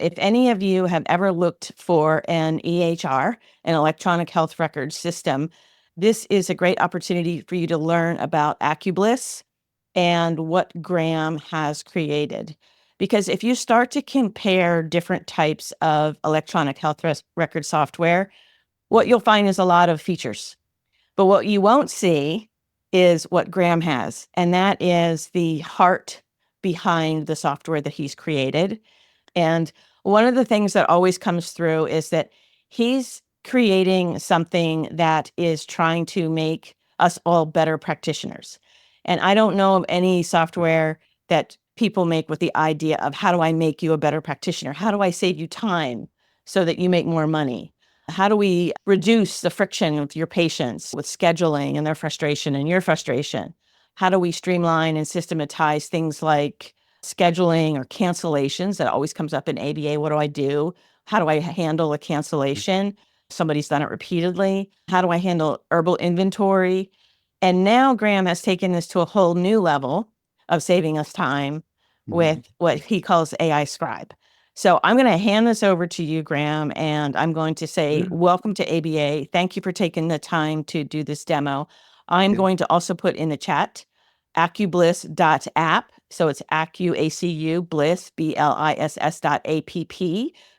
If any of you have ever looked for an EHR, an electronic health record system, this is a great opportunity for you to learn about AcuBliss and what Graham has created. Because if you start to compare different types of electronic health record software, what you'll find is a lot of features. But what you won't see is what Graham has, and that is the heart behind the software that he's created. And one of the things that always comes through is that he's creating something that is trying to make us all better practitioners. And I don't know of any software that people make with the idea of how do I make you a better practitioner? How do I save you time so that you make more money? How do we reduce the friction with your patients with scheduling and their frustration and your frustration? How do we streamline and systematize things like scheduling or cancellations? That always comes up in ABA. What do I do? How do I handle a cancellation? Somebody's done it repeatedly. How do I handle herbal inventory? And now Graham has taken this to a whole new level of saving us time with what he calls AI scribe. So I'm going to hand this over to you, Graham, and I'm going to say, welcome to ABA. Thank you for taking the time to do this demo. I'm going to also put in the chat acubliss.app. So it's acu, bliss, BLISS.app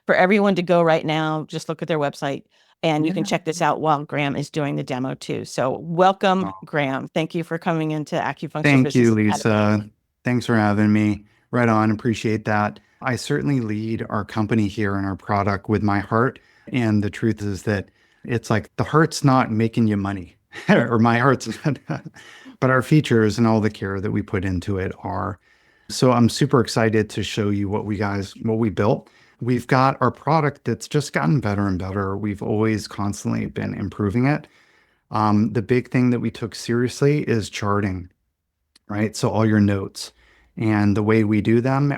for everyone to go right now. Just look at their website and you can check this out while Graham is doing the demo too. So welcome, Graham. Thank you for coming into Acupuncture Thank Business you, Academy. Lisa. Thanks for having me. Right on. Appreciate that. I certainly lead our company here and our product with my heart. And the truth is that it's like the heart's not making you money, or my heart's not, but our features and all the care that we put into it are. So I'm super excited to show you what we built. We've got our product that's just gotten better and better. We've always constantly been improving it. The big thing that we took seriously is charting, right? So all your notes and the way we do them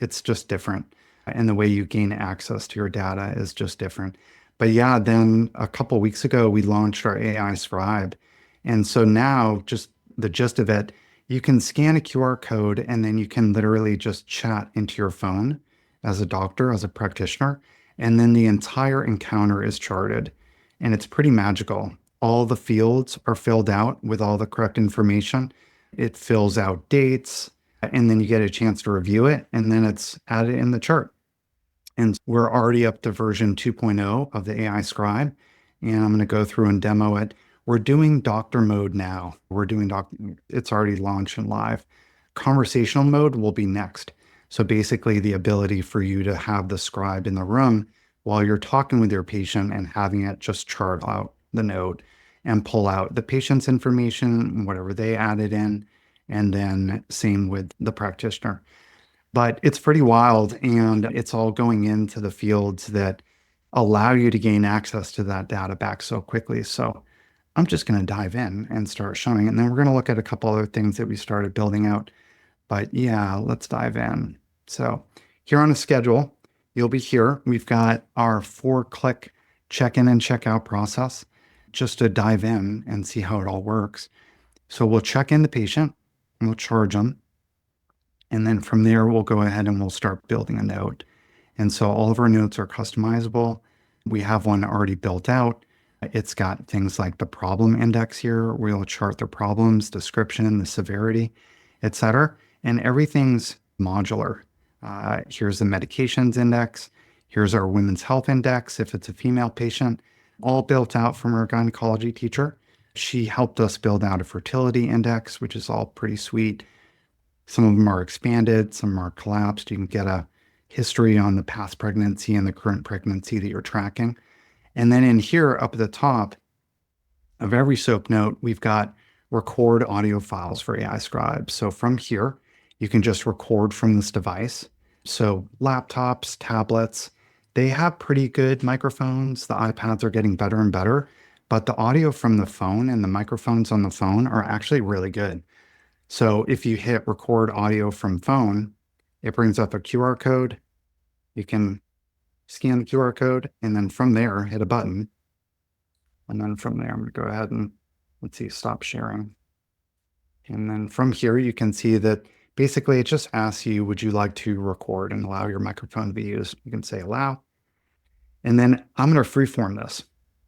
it's just different. And the way you gain access to your data is just different. But yeah, then a couple weeks ago, we launched our AI scribe. And so now just the gist of it, you can scan a QR code and then you can literally just chat into your phone as a doctor, as a practitioner. And then the entire encounter is charted. And it's pretty magical. All the fields are filled out with all the correct information. It fills out dates, and then you get a chance to review it, and then it's added in the chart. And we're already up to version 2.0 of the AI scribe, and I'm going to go through and demo it. We're doing doctor mode now. It's already launched and live. Conversational mode will be next. So basically the ability for you to have the scribe in the room while you're talking with your patient and having it just chart out the note and pull out the patient's information, whatever they added in, and then same with the practitioner. But it's pretty wild, and it's all going into the fields that allow you to gain access to that data back so quickly. So I'm just going to dive in and start showing, and then we're going to look at a couple other things that we started building out. But yeah, let's dive in. So here on a schedule, you'll be here. We've got our 4-click check-in and check-out process just to dive in and see how it all works. So we'll check in the patient and we'll charge them. And then from there, we'll go ahead and we'll start building a note. And so all of our notes are customizable. We have one already built out. It's got things like the problem index here. We'll chart the problems, description, the severity, etc. And everything's modular. Here's the medications index. Here's our women's health index if it's a female patient, all built out from our gynecology teacher. She helped us build out a fertility index, which is all pretty sweet. Some of them are expanded, some are collapsed. You can get a history on the past pregnancy and the current pregnancy that you're tracking. And then in here up at the top of every SOAP note, we've got record audio files for AI Scribe. So from here, you can just record from this device. So laptops, tablets, they have pretty good microphones. The iPads are getting better and better, but the audio from the phone and the microphones on the phone are actually really good. So if you hit record audio from phone, it brings up a QR code. You can scan the QR code and then from there, hit a button. And then from there, I'm going to go ahead and let's see, stop sharing. And then from here, you can see that Basically, it just asks you, would you like to record and allow your microphone to be used? You can say allow. And then I'm going to freeform this.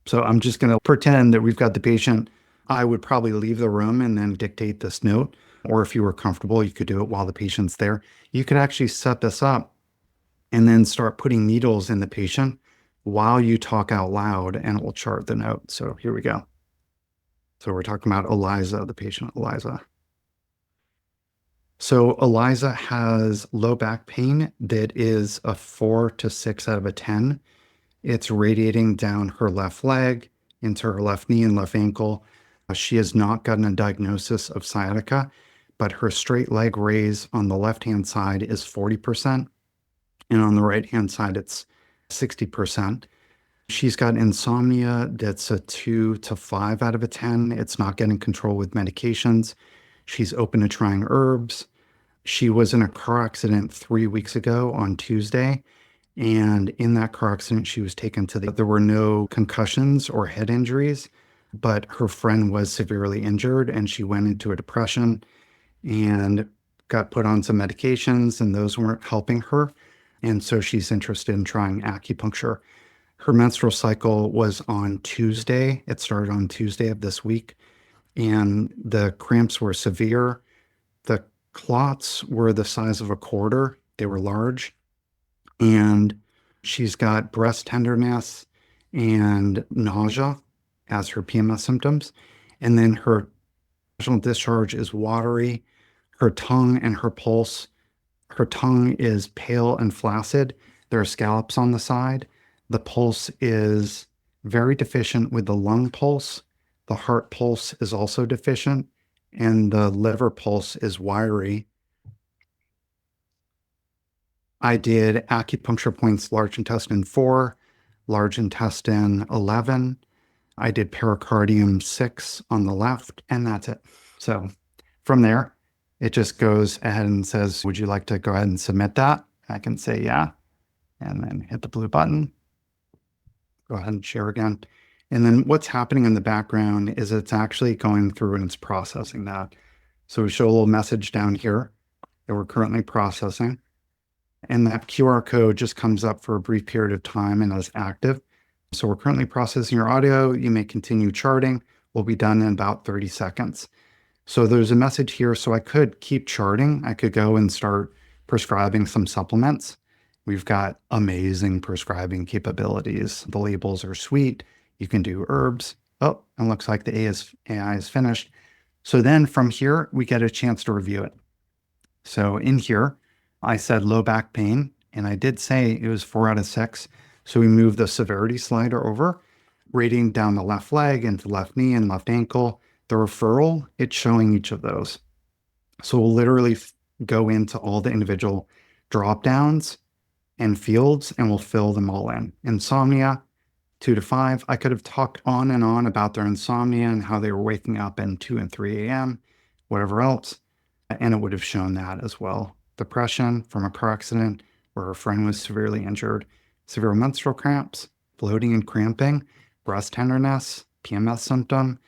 So I'm just going to pretend that we've got the patient. I would probably leave the room and then dictate this note. Or if you were comfortable, you could do it while the patient's there. You could actually set this up and then start putting needles in the patient while you talk out loud, and it will chart the note. So here we go. So we're talking about Eliza, the patient Eliza. So Eliza has low back pain that is a 4 to 6 out of a 10. It's radiating down her left leg, into her left knee and left ankle. She has not gotten a diagnosis of sciatica, but her straight leg raise on the left-hand side is 40%, and on the right-hand side, it's 60%. She's got insomnia that's a 2 to 5 out of a 10. It's not getting control with medications. She's open to trying herbs. She was in a car accident 3 weeks ago on Tuesday. And in that car accident, she was taken to there were no concussions or head injuries, but her friend was severely injured and she went into a depression and got put on some medications, and those weren't helping her. And so she's interested in trying acupuncture. Her menstrual cycle was on Tuesday. It started on Tuesday of this week, and the cramps were severe. The clots were the size of a quarter. They were large. And she's got breast tenderness and nausea as her PMS symptoms. And then her vaginal discharge is watery. Her tongue and her tongue is pale and flaccid. There are scallops on the side. The pulse is very deficient with the lung pulse. The heart pulse is also deficient, and the liver pulse is wiry. I did acupuncture points large intestine 4, large intestine 11. I did pericardium 6 on the left, and that's it. So from there, it just goes ahead and says, would you like to go ahead and submit that? I can say yeah, and then hit the blue button. Go ahead and share again. And then what's happening in the background is it's actually going through and it's processing that. So we show a little message down here that we're currently processing. And that QR code just comes up for a brief period of time and is active. So we're currently processing your audio. You may continue charting. We'll be done in about 30 seconds. So there's a message here. So I could keep charting. I could go and start prescribing some supplements. We've got amazing prescribing capabilities. The labels are sweet. You can do herbs. Oh, it looks like the AI is finished. So then from here, we get a chance to review it. So in here, I said low back pain, and I did say it was 4 out of 6. So we moved the severity slider over, rating down the left leg into left knee and left ankle. The referral, it's showing each of those. So we'll literally go into all the individual drop downs and fields, and we'll fill them all in. Insomnia, 2 to 5. I could have talked on and on about their insomnia and how they were waking up at 2 and 3 a.m., whatever else, and it would have shown that as well. Depression from a car accident where her friend was severely injured, severe menstrual cramps, bloating and cramping, breast tenderness, PMS symptom.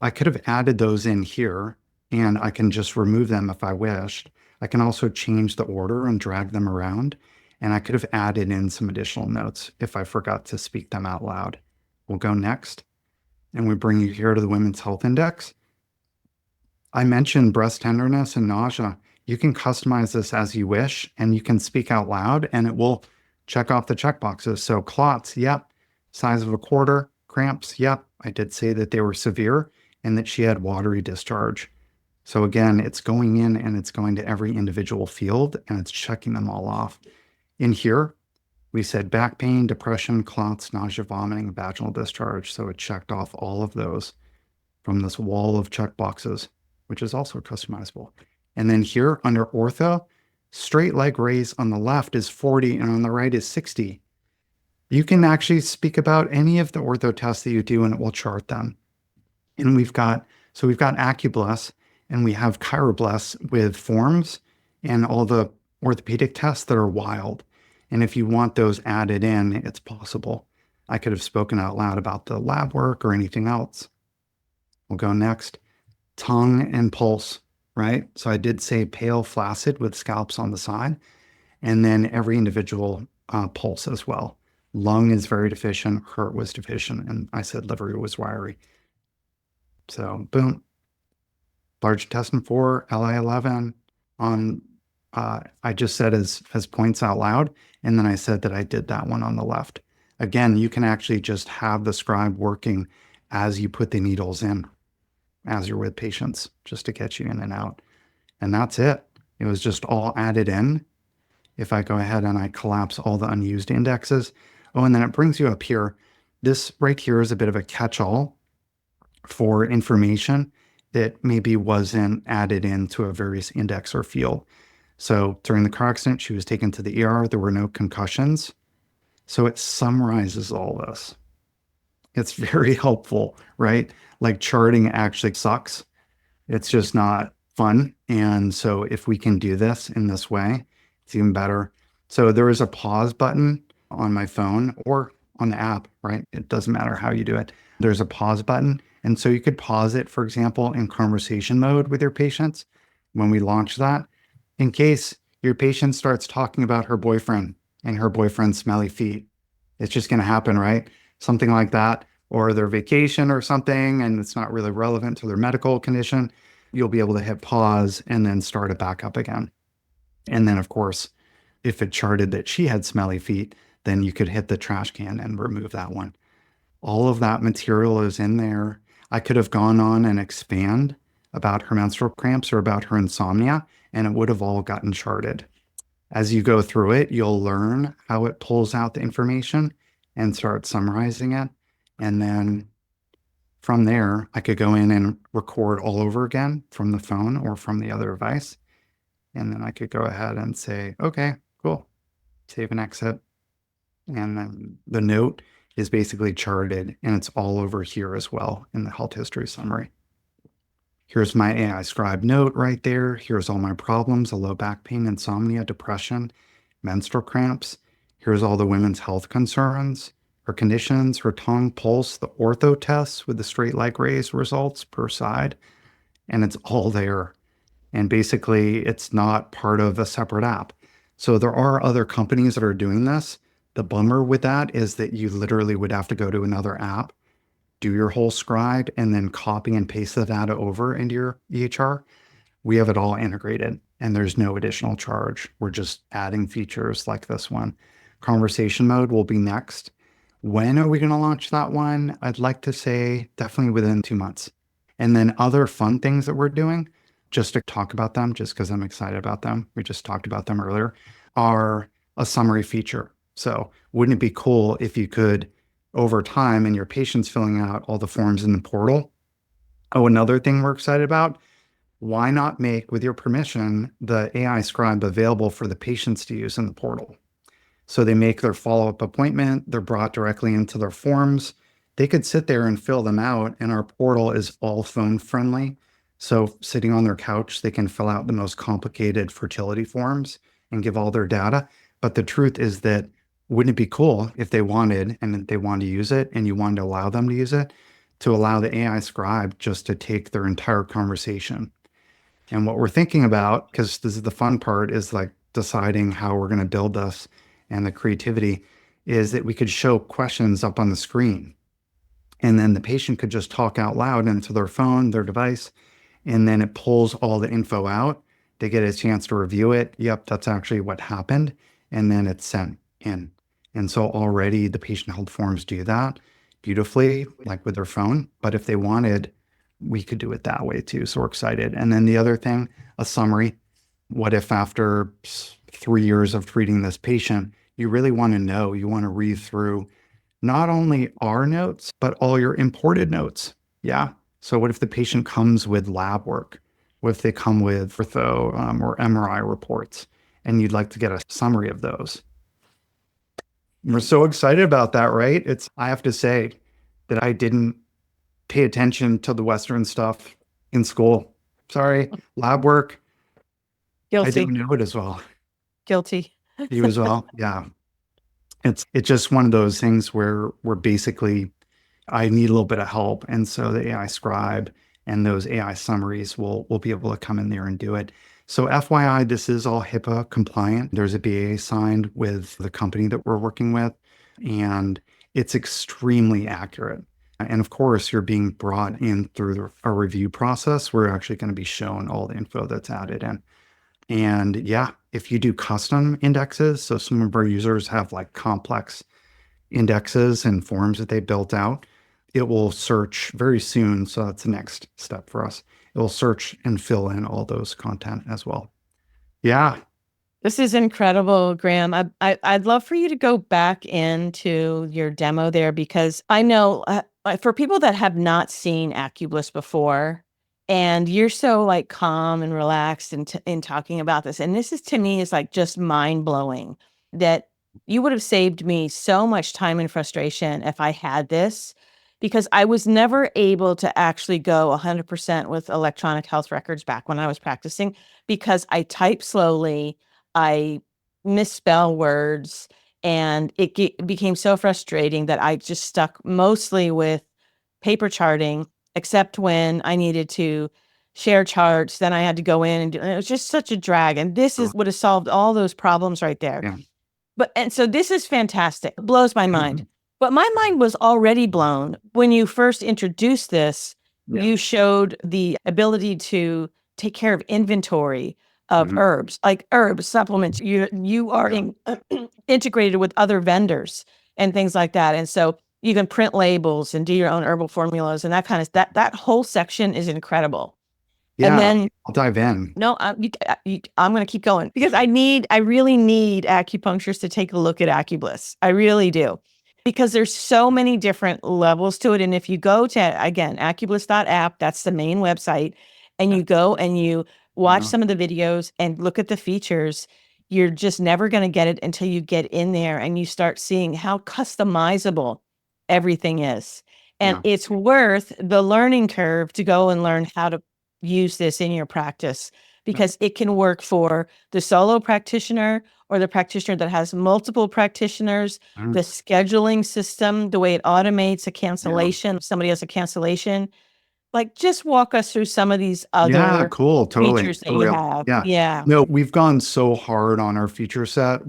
I could have added those in here, and I can just remove them if I wished. I can also change the order and drag them around, and I could have added in some additional notes if I forgot to speak them out loud. We'll go next, and we bring you here to the Women's Health Index. I mentioned breast tenderness and nausea. You can customize this as you wish, and you can speak out loud, and it will check off the checkboxes. So clots, yep. Size of a quarter. Cramps, yep. I did say that they were severe and that she had watery discharge. So again, it's going in and it's going to every individual field, and it's checking them all off. In here, we said back pain, depression, clots, nausea, vomiting, vaginal discharge. So it checked off all of those from this wall of checkboxes, which is also customizable. And then here under ortho, straight leg raise on the left is 40 and on the right is 60. You can actually speak about any of the ortho tests that you do and it will chart them. And we've got AcuBliss and we have ChiroBliss with forms and all the orthopedic tests that are wild. And if you want those added in, it's possible. I could have spoken out loud about the lab work or anything else. We'll go next. Tongue and pulse. right? So I did say pale, flaccid with scalps on the side, and then every individual pulse as well. Lung is very deficient, heart was deficient, and I said liver was wiry. So boom, large intestine 4, Li11 on, I just said as points out loud, and then I said that I did that one on the left. Again, you can actually just have the scribe working as you put the needles in, as you're with patients, just to get you in and out. And that's it. It was just all added in. If I go ahead and I collapse all the unused indexes, oh, and then it brings you up here. This right here is a bit of a catch-all for information that maybe wasn't added into a various index or field. So during the car accident, she was taken to the ER. There were no concussions. So it summarizes all this. It's very helpful, right? Like charting actually sucks. It's just not fun. And so if we can do this in this way, it's even better. So there is a pause button on my phone or on the app, right? It doesn't matter how you do it. There's a pause button. And so you could pause it, for example, in conversation mode with your patients when we launch that, in case your patient starts talking about her boyfriend and her boyfriend's smelly feet. It's just going to happen, right? Something like that, or their vacation or something, and it's not really relevant to their medical condition. You'll be able to hit pause and then start it back up again. And then, of course, if it charted that she had smelly feet, then you could hit the trash can and remove that one. All of that material is in there. I could have gone on and expand about her menstrual cramps or about her insomnia, and it would have all gotten charted. As you go through it, you'll learn how it pulls out the information and start summarizing it. And then from there, I could go in and record all over again from the phone or from the other device. And then I could go ahead and say, okay, cool, save and exit. And then the note is basically charted and it's all over here as well in the health history summary. Here's my AI scribe note right there. Here's all my problems, a low back pain, insomnia, depression, menstrual cramps. Here's all the women's health concerns, her conditions, her tongue, pulse, the ortho tests with the straight leg raise results per side. And it's all there. And basically, it's not part of a separate app. So there are other companies that are doing this. The bummer with that is that you literally would have to go to another app, do your whole scribe, and then copy and paste the data over into your EHR. We have it all integrated and there's no additional charge. We're just adding features like this one. Conversation mode will be next. When are we going to launch that one? I'd like to say definitely within 2 months. And then other fun things that we're doing, just to talk about them, just because I'm excited about them, we just talked about them earlier, are a summary feature. So wouldn't it be cool if you could, over time, and your patients filling out all the forms in the portal? Oh, another thing we're excited about, why not make, with your permission, the AI scribe available for the patients to use in the portal? So they make their follow-up appointment, they're brought directly into their forms. They could sit there and fill them out, and our portal is all phone friendly. So sitting on their couch, they can fill out the most complicated fertility forms and give all their data. But the truth is that wouldn't it be cool if they wanted and they wanted to use it and you wanted to allow them to use it, to allow the AI scribe just to take their entire conversation? And what we're thinking about, because this is the fun part, is like deciding how we're going to build this and the creativity, is that we could show questions up on the screen. And then the patient could just talk out loud into their phone, their device, and then it pulls all the info out. They get a chance to review it. Yep, that's actually what happened. And then it's sent in. And so already the patient held forms do that beautifully, like with their phone. But if they wanted, we could do it that way too. So we're excited. And then the other thing, a summary. What if after 3 years of treating this patient, you really want to know, you want to read through not only our notes, but all your imported notes? Yeah. So what if the patient comes with lab work? What if they come with ortho or MRI reports and you'd like to get a summary of those? We're so excited about that, right? I have to say that I didn't pay attention to the Western stuff in school. Sorry, lab work. I Guilty. didn't know it as well. Guilty. You as well? Yeah. It's just one of those things where we're basically, I need a little bit of help. And so the AI scribe and those AI summaries will be able to come in there and do it. So FYI, this is all HIPAA compliant. There's a BA signed with the company that we're working with, and it's extremely accurate. And of course, you're being brought in through a review process. We're actually going to be shown all the info that's added in. And yeah, if you do custom indexes, so some of our users have like complex indexes and forms that they built out, it will search very soon. So that's the next step for us. It will search and fill in all those content as well. Yeah. This is incredible, Graham. I'd love for you to go back into your demo there, because I know for people that have not seen AcuBliss before, and you're so like calm and relaxed in talking about this, and this is to me is like just mind blowing that you would have saved me so much time and frustration if I had this, because I was never able to actually go 100% with electronic health records back when I was practicing, because I type slowly. I misspell words, and it became so frustrating that I just stuck mostly with paper charting, except when I needed to share charts. Then I had to go in and it was just such a drag. And this Oh, is would have solved all those problems right there. yeah. And so this is fantastic. It blows my mind. But my mind was already blown when you first introduced this. Yeah. You showed the ability to take care of inventory of Mhm. herbs, like herbs, supplements. You are integrated with other vendors and things like that. And so you can print labels and do your own herbal formulas and that kind of that whole section is incredible. And Yeah. then I'll dive in. no, I'm going to keep going, because I really need acupuncturists to take a look at AcuBliss. I really do, because there's so many different levels to it. And if you go to, again, acubliss.app, that's the main website, and you go and you watch Yeah. some of the videos and look at the features, you're just never going to get it until you get in there and you start seeing how customizable everything is. And Yeah. it's worth the learning curve to go and learn how to use this in your practice, because it can work for the solo practitioner or the practitioner that has multiple practitioners, Mhm. the scheduling system, the way it automates a Yeah. cancellation, if somebody has a cancellation. Like, just walk us through some of these Yeah, other cool. Totally. features that you Totally. have. Yeah. Yeah. No, we've gone so hard on our feature set.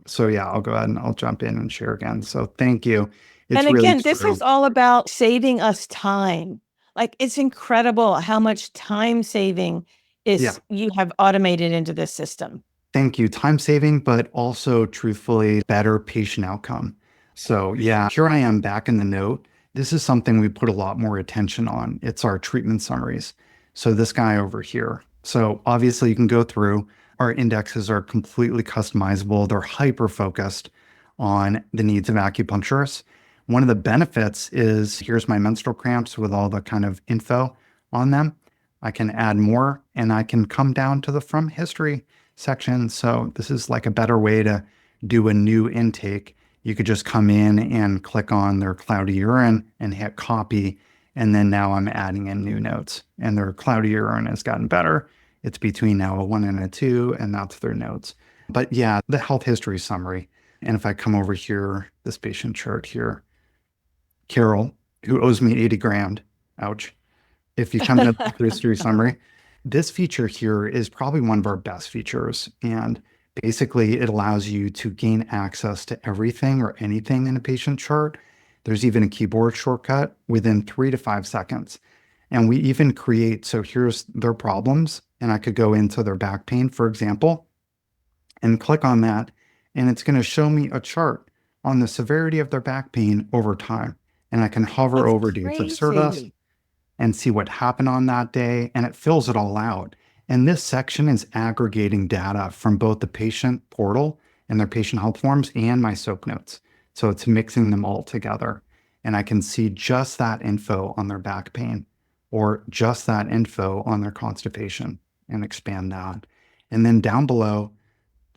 So yeah, I'll go ahead and I'll jump in and share again. So thank you. And It's really again, this is true. all about saving us time. Like, it's incredible how much time saving Yeah. is you have automated into this system. Thank you. Time saving, but also truthfully better patient outcome. So yeah, here I am back in the note. This is something we put a lot more attention on. It's our treatment summaries. So this guy over here. So obviously you can go through. Our indexes are completely customizable. They're hyper focused on the needs of acupuncturists. One of the benefits is here's my menstrual cramps with all the kind of info on them. I can add more and I can come down to the from history section. So this is like a better way to do a new intake. You could just come in and click on their cloudy urine and hit copy. And then now I'm adding in new notes, and their cloudy urine has gotten better. It's between now a 1 and a 2, and that's their notes. But yeah, the health history summary. And if I come over here, this patient chart here, Carol, who owes me 80 grand, ouch. If you come to the history summary, this feature here is probably one of our best features. And basically, it allows you to gain access to everything or anything in a patient chart. There's even a keyboard shortcut within 3 to 5 seconds. And we even create, so here's their problems. And I could go into their back pain, for example, and click on that. And it's going to show me a chart on the severity of their back pain over time. And I can hover That's over dates of service crazy. and see what happened on that day, and it fills it all out. And this section is aggregating data from both the patient portal and their patient health forms and my soap notes. So it's mixing them all together. And I can see just that info on their back pain or just that info on their constipation and expand that. And then down below,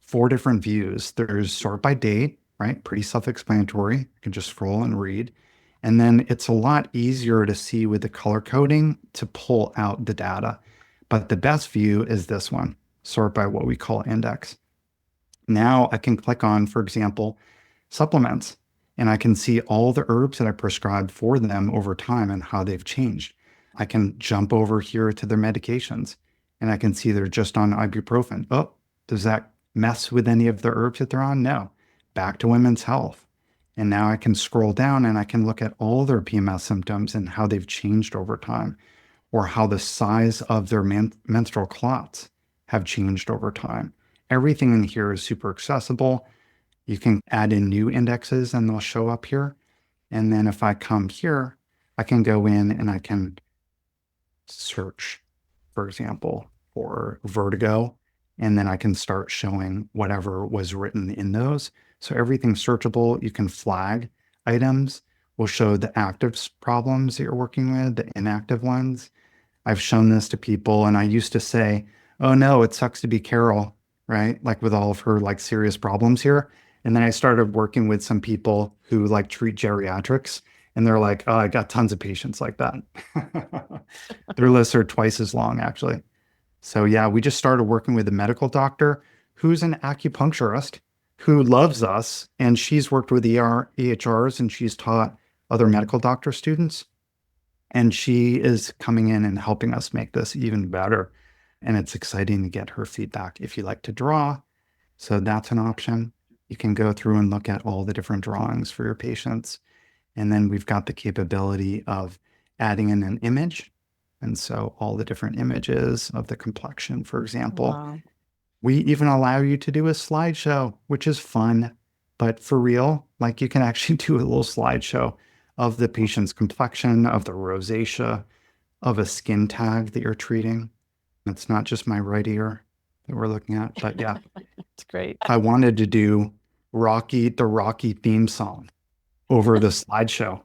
4 different views. There's sort by date, right? Pretty self-explanatory. You can just scroll and read. And then it's a lot easier to see with the color coding to pull out the data. But the best view is this one, sort by what we call index. Now I can click on, for example, supplements, and I can see all the herbs that I prescribed for them over time and how they've changed. I can jump over here to their medications and I can see they're just on ibuprofen. Oh, does that mess with any of the herbs that they're on? No. Back to women's health. And now I can scroll down and I can look at all their PMS symptoms and how they've changed over time, or how the size of their menstrual clots have changed over time. Everything in here is super accessible. You can add in new indexes and they'll show up here. And then if I come here, I can go in and I can search, for example, for vertigo, and then I can start showing whatever was written in those. So everything's searchable. You can flag items. We'll show the active problems that you're working with, the inactive ones. I've shown this to people and I used to say, oh no, it sucks to be Carol, right? Like with all of her like serious problems here. And then I started working with some people who like treat geriatrics and they're like, oh, I got tons of patients like that. Their lists are twice as long actually. So yeah, we just started working with a medical doctor who's an acupuncturist who loves us. And she's worked with EHRs and she's taught other medical doctor students. And she is coming in and helping us make this even better. And it's exciting to get her feedback. If you like to draw, so that's an option. You can go through and look at all the different drawings for your patients. And then we've got the capability of adding in an image. And so all the different images of the complexion, for example. Wow. We even allow you to do a slideshow, which is fun, but for real, like you can actually do a little slideshow of the patient's complexion, of the rosacea, of a skin tag that you're treating. It's not just my right ear that we're looking at, but yeah. It's great. I wanted to do the Rocky theme song over the slideshow.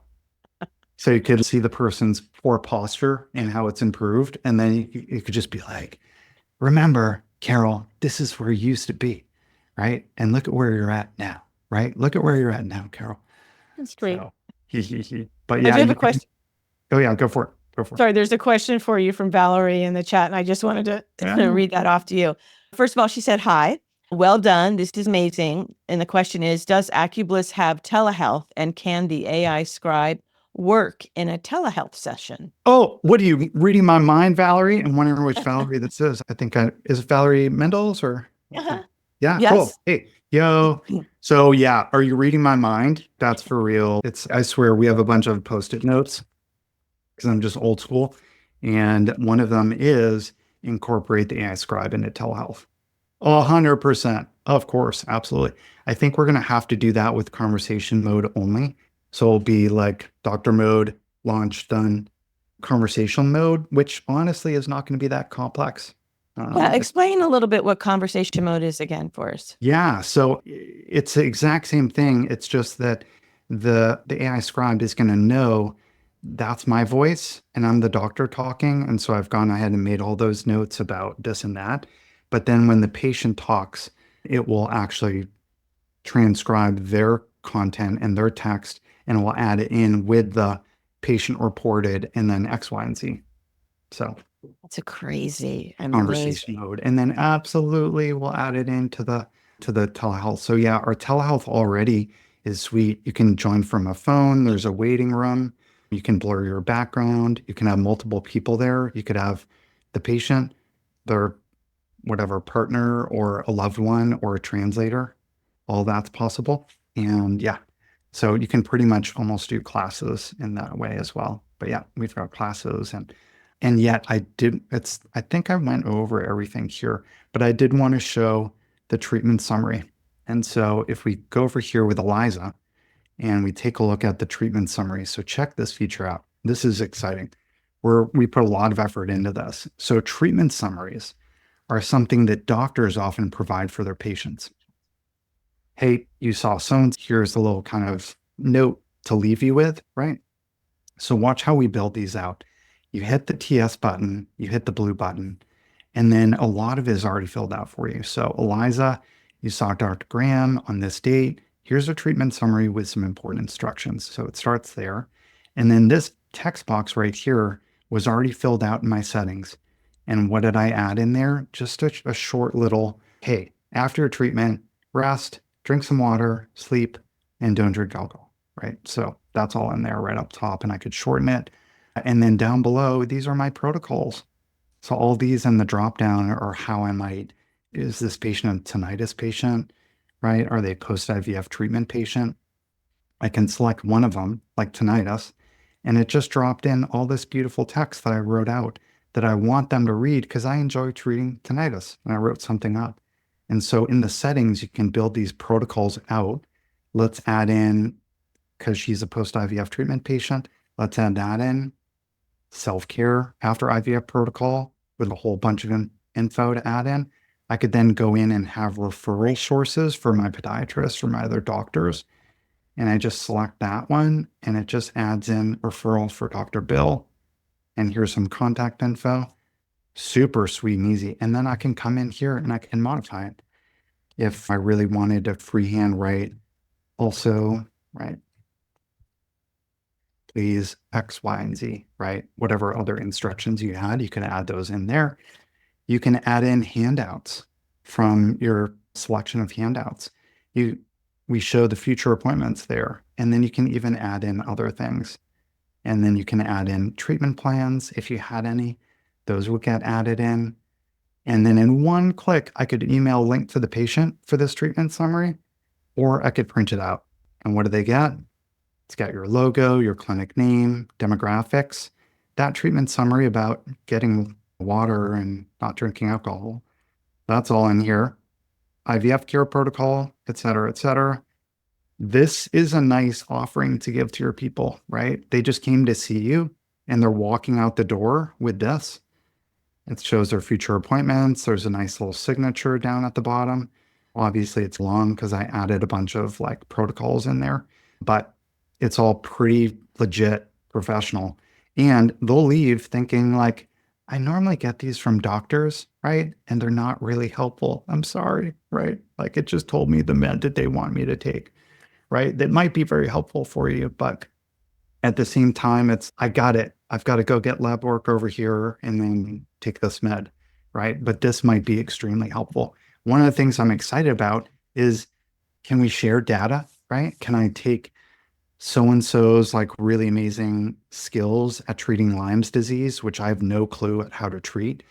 So you could see the person's poor posture and how it's improved. And then you could just be like, remember, Carol, this is where you used to be, right? And look at where you're at now, right? Look at where you're at now, Carol. That's great. So, but I yeah, do have a question. Oh yeah, go for it. Go for it. Sorry, there's a question for you from Valerie in the chat, and I just wanted to read that off to you. First of all, she said, hi, well done. This is amazing. And the question is, does AcuBliss have telehealth, and can the AI scribe work in a telehealth session? Oh, what are you reading my mind, Valerie? I'm wondering which Valerie this is. I think is it Valerie Mendels or? Uh-huh. Yeah, Yes. cool. Hey, yo. So yeah, are you reading my mind? That's for real. I swear we have a bunch of Post-it notes because I'm just old school. And one of them is incorporate the AI scribe into telehealth. 100%. Of course. Absolutely. I think we're going to have to do that with conversation mode only. So it'll be like doctor mode, launch done, conversational mode, which honestly is not going to be that complex. Yeah, explain a little bit what conversation mode is again for us. Yeah, so it's the exact same thing. It's just that the AI scribe is going to know that's my voice and I'm the doctor talking. And so I've gone ahead and made all those notes about this and that. But then when the patient talks, it will actually transcribe their content and their text and it will add it in with the patient reported and then X, Y, and Z. So That's a crazy conversation mode. And then absolutely we'll add it into the telehealth. So yeah, our telehealth already is sweet. You can join from a phone. There's a waiting room. You can blur your background. You can have multiple people there. You could have the patient, their whatever partner or a loved one or a translator. All that's possible. And yeah, so you can pretty much almost do classes in that way as well. But yeah, we've got classes and yet I think I went over everything here, but I did want to show the treatment summary. And so if we go over here with Eliza and we take a look at the treatment summary, so check this feature out. This is exciting. We put a lot of effort into this. So treatment summaries are something that doctors often provide for their patients. Hey, you saw so here's a little kind of note to leave you with, right? So watch how we build these out. You hit the TS button, you hit the blue button, and then a lot of it is already filled out for you. So Eliza, you saw Dr. Graham on this date. Here's a treatment summary with some important instructions. So it starts there. And then this text box right here was already filled out in my settings. And what did I add in there? Just a short little, hey, after your treatment, rest, drink some water, sleep, and don't drink alcohol, right? So that's all in there right up top. And I could shorten it. And then down below, these are my protocols. So all these in the drop down are how I might, is this patient a tinnitus patient, right? Are they a post-IVF treatment patient? I can select one of them, like tinnitus, and it just dropped in all this beautiful text that I wrote out that I want them to read because I enjoy treating tinnitus, and I wrote something up. And so in the settings, you can build these protocols out. Let's add in, because she's a post-IVF treatment patient, let's add that in. Self-care after IVF protocol with a whole bunch of info to add in. I could then go in and have referral sources for my podiatrist or my other doctors. And I just select that one and it just adds in referral for Dr. Bill. And here's some contact info. Super sweet and easy. And then I can come in here and I can modify it. If I really wanted to freehand write also, right? Please X, Y, and Z, right? Whatever other instructions you had, you can add those in there. You can add in handouts from your selection of handouts. We show the future appointments there, and then you can even add in other things. And then you can add in treatment plans if you had any. Those will get added in. And then in one click, I could email a link to the patient for this treatment summary, or I could print it out. And what do they get? It's got your logo, your clinic name, demographics, that treatment summary about getting water and not drinking alcohol. That's all in here. IVF care protocol, et cetera, et cetera. This is a nice offering to give to your people, right? They just came to see you and they're walking out the door with this. It shows their future appointments. There's a nice little signature down at the bottom. Obviously, it's long because I added a bunch of like protocols in there, but it's all pretty legit professional. And they'll leave thinking like, I normally get these from doctors, right? And they're not really helpful. I'm sorry, right? Like it just told me the med that they want me to take, right? That might be very helpful for you, but at the same time, it's, I got it. I've got to go get lab work over here and then take this med, right? But this might be extremely helpful. One of the things I'm excited about is, can we share data, right? Can I take so-and-so's like really amazing skills at treating Lyme's disease, which I have no clue at how to treat,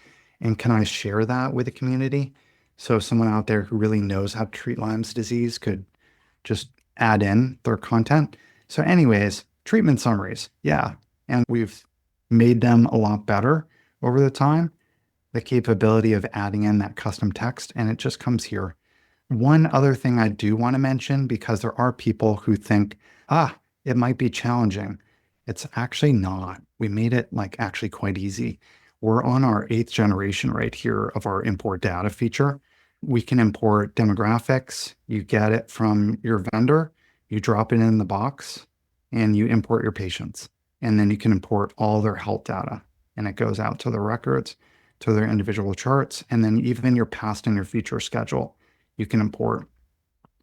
and can I share that with the community? So someone out there who really knows how to treat Lyme's disease could just add in their content. So anyways, treatment summaries. Yeah. And we've made them a lot better over the time. The capability of adding in that custom text, and it just comes here. One other thing I do want to mention, because there are people who think, it might be challenging. It's actually not. We made it like actually quite easy. We're on our 8th generation right here of our import data feature. We can import demographics. You get it from your vendor, you drop it in the box, and you import your patients. And then you can import all their health data, and it goes out to the records, to their individual charts, and then even your past and your future schedule, you can import.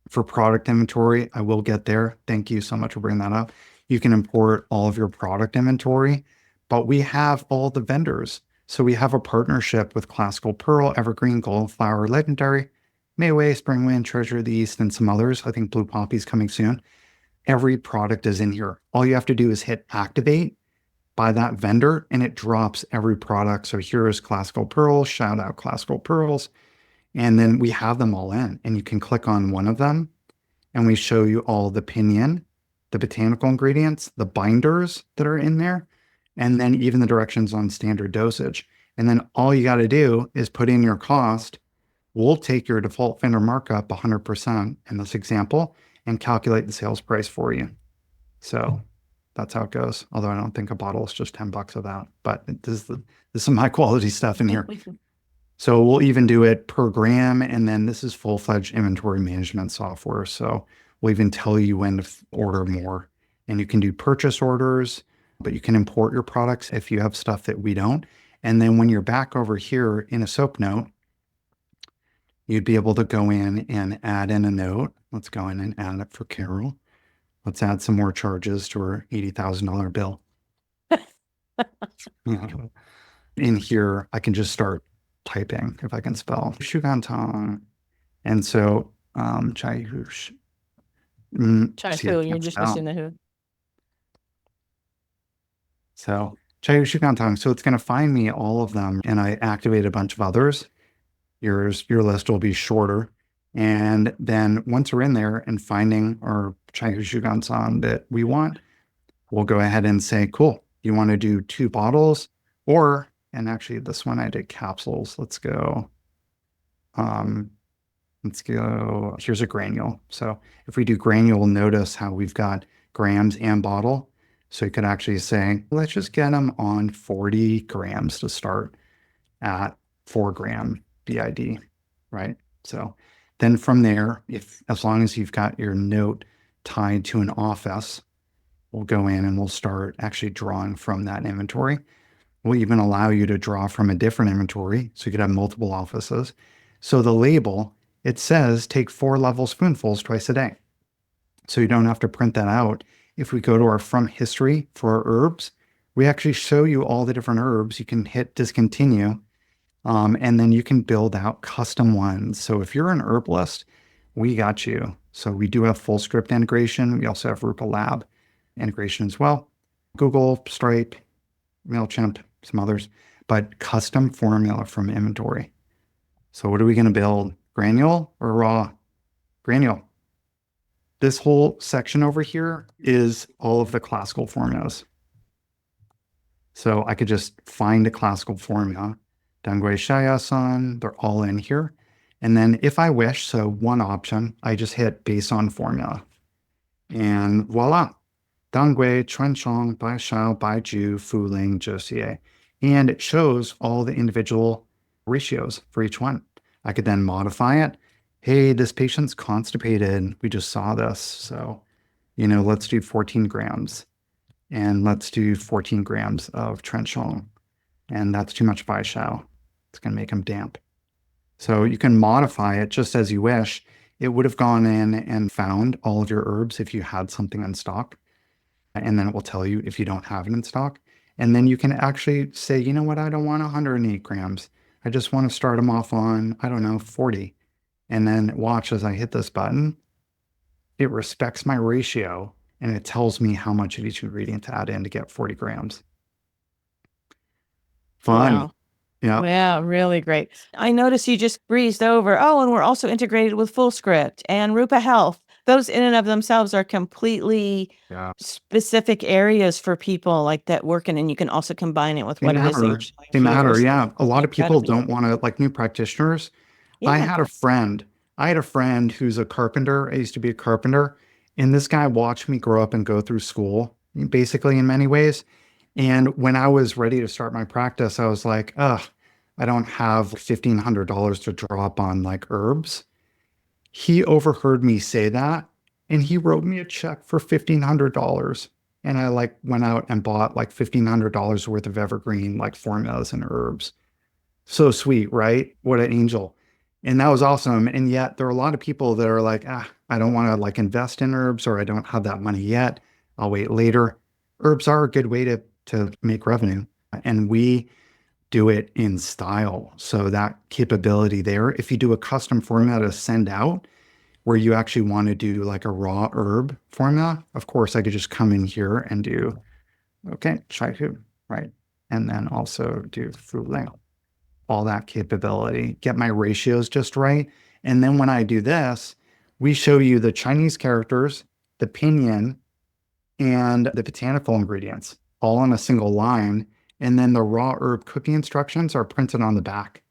For product inventory, I will get there. Thank you so much for bringing that up. You can import all of your product inventory, but we have all the vendors. So we have a partnership with Classical Pearl, Evergreen, Goldflower, Legendary, Mayway, Springwind, Treasure of the East, and some others. I think Blue Poppy's coming soon. Every product is in here. All you have to do is hit activate by that vendor and it drops every product. So here is Classical Pearls, shout out Classical Pearls. And then we have them all in and you can click on one of them and we show you all the pinyin, the botanical ingredients, the binders that are in there, and then even the directions on standard dosage. And then all you got to do is put in your cost. We'll take your default vendor markup 100% in this example and calculate the sales price for you. So that's how it goes. Although I don't think a bottle is just $10 of that, but there's some high quality stuff in here. So we'll even do it per gram. And then this is full-fledged inventory management software. So we'll even tell you when to order more. And you can do purchase orders, but you can import your products if you have stuff that we don't. And then when you're back over here in a SOAP note, you'd be able to go in and add in a note. Let's go in and add it for Carol. Let's add some more charges to her $80,000 bill. In here, I can just start typing if I can spell Shugantong. And so, Chai Hoosh. Chai Fu, you're just missing the who. So Chaiyushikantan. So it's going to find me all of them, and I activate a bunch of others. Your list will be shorter. And then once we're in there and finding our Chaiyushikantan that we want, we'll go ahead and say, cool, you want to do 2 bottles or, and actually this one I did capsules. Um, let's go, here's a granule. So if we do granule, notice how we've got grams and bottle. So you could actually say, let's just get them on 40 grams to start at 4 gram BID, right? So then from there, as long as you've got your note tied to an office, we'll go in and we'll start actually drawing from that inventory. We'll even allow you to draw from a different inventory, so you could have multiple offices. So the label, it says take 4 level spoonfuls twice a day. So you don't have to print that out. If we go to our from history for our herbs, we actually show you all the different herbs. You can hit discontinue, and then you can build out custom ones. So if you're an herbalist, we got you. So we do have full script integration. We also have Herbal Lab integration as well. Google, Stripe, MailChimp, some others, but custom formula from inventory. So what are we going to build? Granule or raw? Granule. This whole section over here is all of the classical formulas. So I could just find a classical formula. Dangui Shaya-san, they're all in here. And then if I wish, so one option, I just hit base on formula. And voila, Dangui, Chuanchong, Bai Shao, Bai Ju, Fu Ling, Josie. And it shows all the individual ratios for each one. I could then modify it. Hey, this patient's constipated. We just saw this. So, let's do 14 grams. And let's do 14 grams of Trenchong. And that's too much Bai Shao. It's going to make them damp. So you can modify it just as you wish. It would have gone in and found all of your herbs if you had something in stock. And then it will tell you if you don't have it in stock. And then you can actually say, you know what, I don't want 108 grams. I just want to start them off on, I don't know, 40. And then watch as I hit this button, it respects my ratio and it tells me how much of each ingredient to add in to get 40 grams. Fun. Wow. Yeah. Yeah, really great. I noticed you just breezed over. Oh, and we're also integrated with FullScript and Rupa Health. Those in and of themselves are completely Yeah. specific areas for people like that working, and you can also combine it with They what it is that matter. you're showing They here. matter. So Yeah. A lot of people incredibly. don't want to, like new practitioners. I Yeah. had a friend. I had a friend who's a carpenter. I used to be a carpenter. And this guy watched me grow up and go through school, basically, in many ways. And when I was ready to start my practice, I was like, ugh, I don't have $1,500 to drop on like herbs. He overheard me say that and he wrote me a check for $1,500. And I like went out and bought like $1,500 worth of evergreen like formulas and herbs. So sweet, right? What an angel. And that was awesome. And yet there are a lot of people that are like, I don't want to like invest in herbs or I don't have that money yet. I'll wait later. Herbs are a good way to make revenue. And we do it in style. So that capability there, if you do a custom formula to send out where you actually want to do like a raw herb formula, of course, I could just come in here and do, okay, chai hu, right? And then also do fu ling, all that capability, get my ratios just right. And then when I do this, we show you the Chinese characters, the pinyin, and the botanical ingredients all on a single line. And then the raw herb cooking instructions are printed on the back.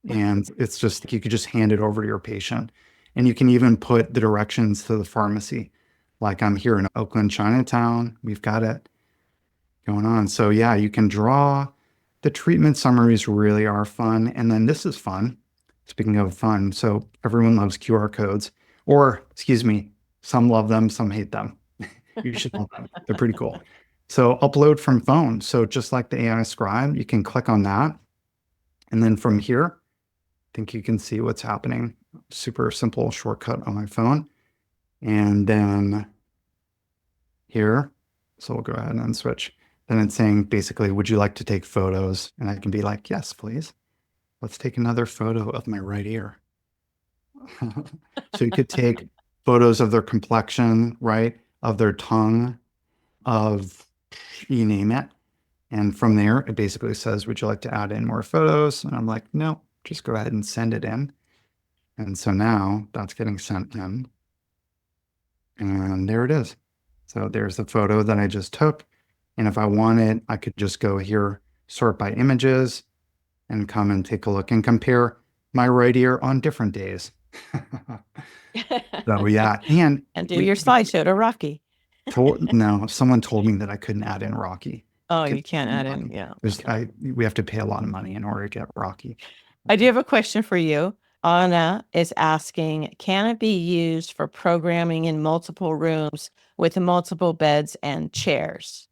And it's just, you could just hand it over to your patient. And you can even put the directions to the pharmacy. Like I'm here in Oakland, Chinatown. We've got it going on. So yeah, you can draw. The treatment summaries really are fun. And then this is fun. Speaking of fun, so everyone loves QR codes, or excuse me, some love them, some hate them. You should love them. They're pretty cool. So upload from phone. So just like the AI scribe, you can click on that. And then from here, I think you can see what's happening. Super simple shortcut on my phone. And then here, so we'll go ahead and switch. Then it's saying basically, would you like to take photos? And I can be like, yes, please. Let's take another photo of my right ear. So you could take photos of their complexion, right? Of their tongue, of you name it. And from there, it basically says, would you like to add in more photos? And I'm like, no, just go ahead and send it in. And so now that's getting sent in. And there it is. So there's the photo that I just took. And if I wanted, I could just go here, sort by images, and come and take a look and compare my right ear on different days. So yeah, and And do we your slideshow to Rocky. no, someone told me that I couldn't add in Rocky. Oh, Get you can't add in. money. Yeah. There's, Okay. we have to pay a lot of money in order to get Rocky. I do have a question for you. Anna is asking, can it be used for programming in multiple rooms with multiple beds and chairs?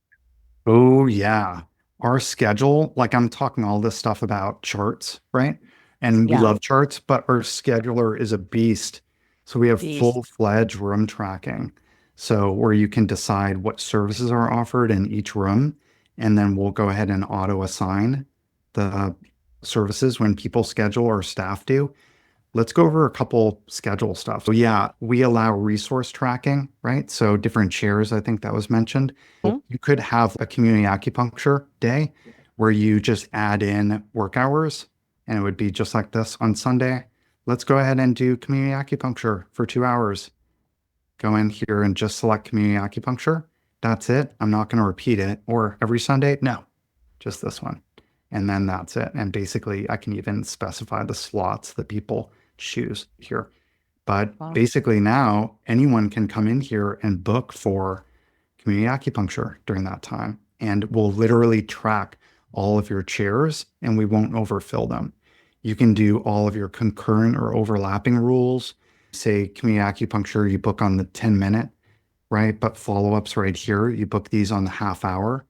Oh, yeah. Our schedule, like I'm talking all this stuff about charts, right? And we Yeah. love charts, but our scheduler is a beast. So we have Beast. full-fledged room tracking. So where you can decide what services are offered in each room, and then we'll go ahead and auto assign the services when people schedule or staff do. Let's go over a couple schedule stuff. So yeah, we allow resource tracking, right? So different chairs, I think that was mentioned. Hmm? You could have a community acupuncture day where you just add in work hours and it would be just like this on Sunday. Let's go ahead and do community acupuncture for 2 hours. Go in here and just select community acupuncture. That's it. I'm not going to repeat it. Or every Sunday? No, just this one. And then that's it. And basically, I can even specify the slots that people choose here. But Wow. basically, now anyone can come in here and book for community acupuncture during that time. And we'll literally track all of your chairs and we won't overfill them. You can do all of your concurrent or overlapping rules. Say community acupuncture, you book on the 10-minute, right? But follow-ups right here, you book these on the half hour.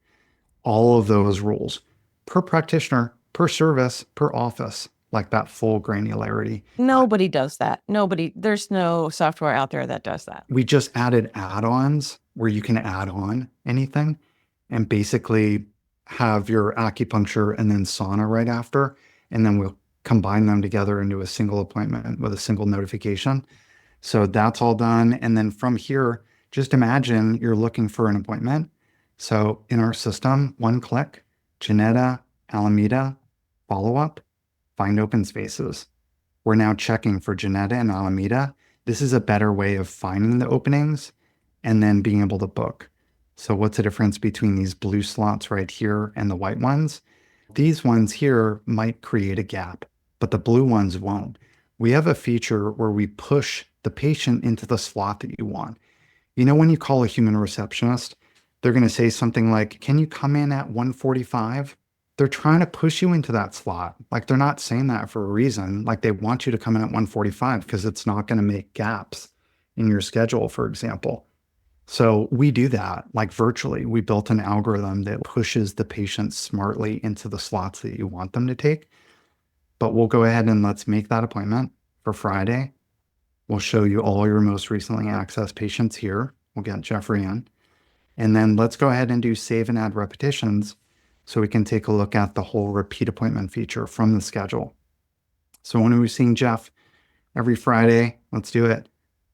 All of those rules per practitioner, per service, per office, like that full granularity. Nobody does that. Nobody, there's no software out there that does that. We just added add-ons where you can add on anything and basically have your acupuncture and then sauna right after. And then we'll combine them together into a single appointment with a single notification. So that's all done. And then from here, just imagine you're looking for an appointment. So in our system, one click, Janetta, Alameda, follow up, find open spaces. We're now checking for Janetta and Alameda. This is a better way of finding the openings and then being able to book. So what's the difference between these blue slots right here and the white ones? These ones here might create a gap, but the blue ones won't. We have a feature where we push the patient into the slot that you want. You know, when you call a human receptionist, they're going to say something like, can you come in at 1:45? They're trying to push you into that slot. Like they're not saying that for a reason. Like they want you to come in at 1:45 because it's not going to make gaps in your schedule, for example. So we do that like virtually. We built an algorithm that pushes the patient smartly into the slots that you want them to take. But we'll go ahead and let's make that appointment for Friday. We'll show you all your most recently accessed patients here. We'll get Jeffrey in. And then let's go ahead and do save and add repetitions so we can take a look at the whole repeat appointment feature from the schedule. So when we're seeing Jeff every Friday, let's do it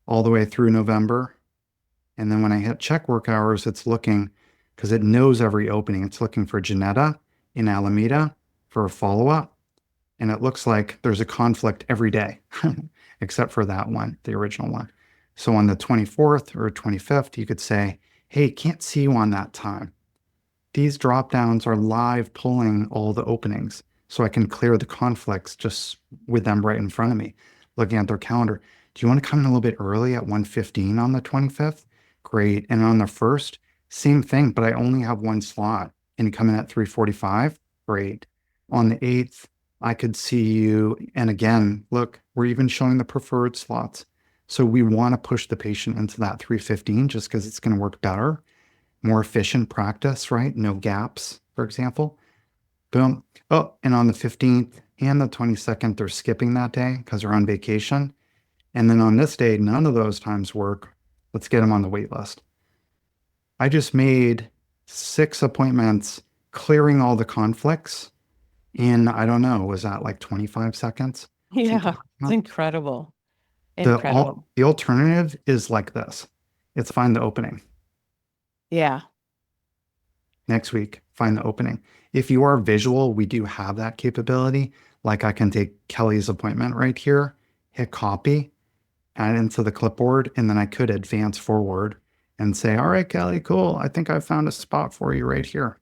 all the way through November. And then when I hit check work hours, it's looking, because it knows every opening, it's looking for Janetta in Alameda for a follow-up. And it looks like there's a conflict every day, except for that one, the original one. So on the 24th or 25th, you could say, hey, can't see you on that time. These drop downs are live pulling all the openings. So I can clear the conflicts just with them right in front of me, looking at their calendar. Do you want to come in a little bit early at 1:15 on the 25th? Great. And on the 1st, same thing, but I only have one slot. And you come in at 3:45? Great. On the 8th, I could see you. And again, look, we're even showing the preferred slots. So we want to push the patient into that 3:15 just because it's going to work better, more efficient practice, right? No gaps, for example. Boom. Oh, and on the 15th and the 22nd, they're skipping that day because they're on vacation. And then on this day, none of those times work. Let's get them on the wait list. I just made 6 appointments, clearing all the conflicts in, I don't know, was that like 25 seconds? Yeah, Something like it's that. incredible. Incredible. The alternative is like this. It's find the opening. Yeah. next week, find the opening. If you are visual, we do have that capability. Like I can take Kelly's appointment right here, hit copy, add it into the clipboard, and then I could advance forward and say, all right, Kelly, cool. I think I found a spot for you right here.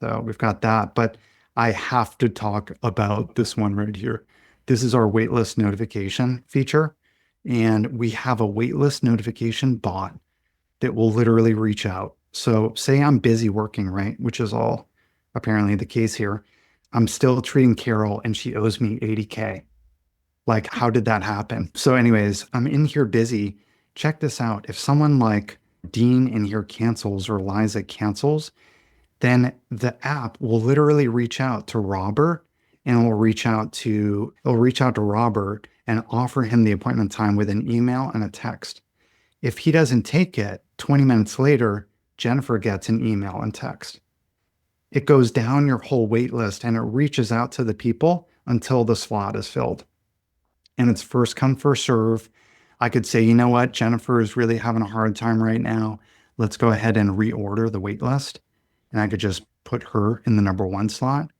So we've got that, but I have to talk about this one right here. This is our waitlist notification feature. And we have a waitlist notification bot that will literally reach out. So say I'm busy working, right? Which is all apparently the case here. I'm still treating Carol and she owes me 80K. Like, how did that happen? So anyways, I'm in here busy. Check this out. If someone like Dean in here cancels or Liza cancels, then the app will literally reach out to Robert and it'll reach out to Robert and offer him the appointment time with an email and a text. If he doesn't take it, 20 minutes later, Jennifer gets an email and text. It goes down your whole wait list and it reaches out to the people until the slot is filled. And it's first come, first serve. I could say, you know what, Jennifer is really having a hard time right now. Let's go ahead and reorder the wait list. And I could just put her in the number one slot.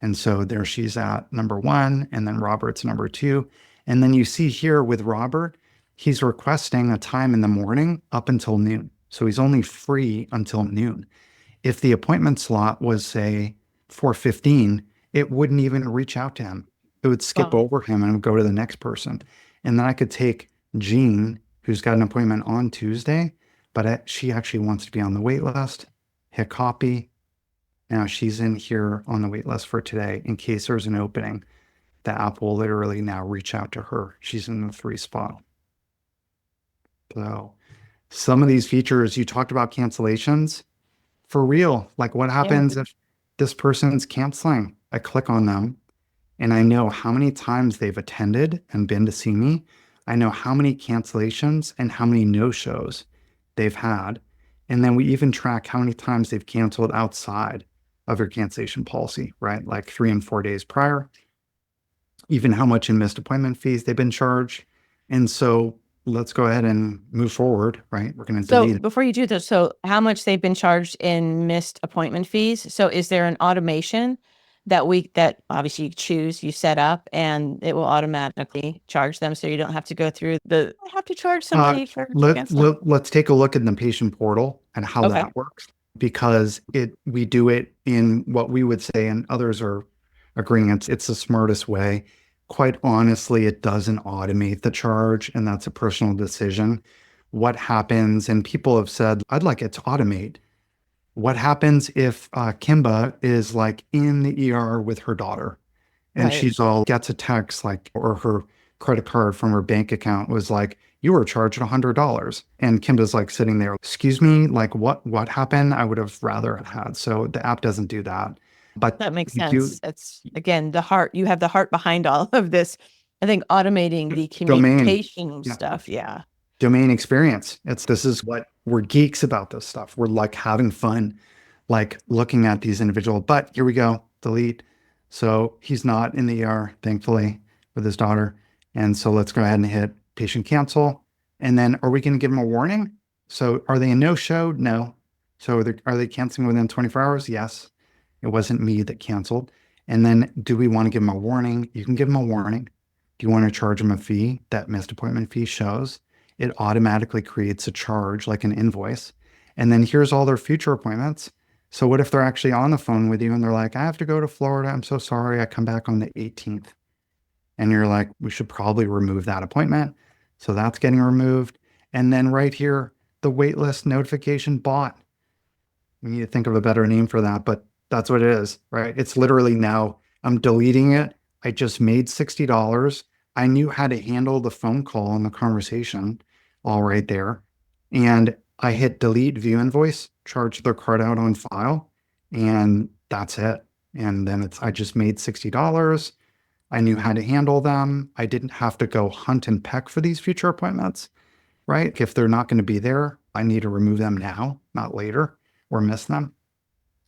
And so there she's at number one, and then Robert's number two. And then you see here with Robert, he's requesting a time in the morning up until noon. So he's only free until noon. If the appointment slot was, say, 4:15, it wouldn't even reach out to him. It would skip Wow. over him and go to the next person. And then I could take Jean, who's got an appointment on Tuesday, but she actually wants to be on the wait list, hit copy. Now she's in here on the wait list for today. In case there's an opening, the app will literally now reach out to her. She's in the 3 spot. So some of these features, you talked about cancellations. For real, like what Yeah. happens if this person's canceling? I click on them and I know how many times they've attended and been to see me. I know how many cancellations and how many no-shows they've had. And then we even track how many times they've canceled outside of your cancellation policy, right? Like 3 and 4 days prior, even how much in missed appointment fees they've been charged. And so let's go ahead and move forward, right? We're going to delete So it. before you do this, so how much they've been charged in missed appointment fees? So is there an automation that obviously you choose, you set up, and it will automatically charge them, so you don't have to go through I have to charge somebody for canceling. Let's take a look at the patient portal and how Okay. that works, because we do it in what we would say, and others are agreeing it's the smartest way. Quite honestly, it doesn't automate the charge, and that's a personal decision. What happens, and people have said, I'd like it to automate. What happens if Kimba is like in the ER with her daughter and Right. she's all gets a text like, or her credit card from her bank account was like, you were charged $100. And Kimba's like sitting there, excuse me, like what happened? I would have rather had. So the app doesn't do that. But That makes you do sense. It's again the heart. You have the heart behind all of this. I think automating the domain. communication Yeah. stuff. Yeah. Domain experience. This is what we're geeks about this stuff. We're like having fun, like looking at these individual, but here we go, delete. So he's not in the ER, thankfully, with his daughter. And so let's go ahead and hit patient cancel. And then are we going to give him a warning? So are they a no-show? No. So are they canceling within 24 hours? Yes. It wasn't me that canceled. And then do we want to give them a warning? You can give them a warning. Do you want to charge them a fee? That missed appointment fee shows. It automatically creates a charge like an invoice. And then here's all their future appointments. So what if they're actually on the phone with you and they're like, I have to go to Florida. I'm so sorry. I come back on the 18th. And you're like, we should probably remove that appointment. So that's getting removed. And then right here, the waitlist notification bot. We need to think of a better name for that, but that's what it is, right? It's literally now I'm deleting it. I just made $60. I knew how to handle the phone call and the conversation all right there. And I hit delete view invoice, charge their card out on file, and that's it. And then I just made $60. I knew how to handle them. I didn't have to go hunt and peck for these future appointments, right? If they're not going to be there, I need to remove them now, not later, or miss them.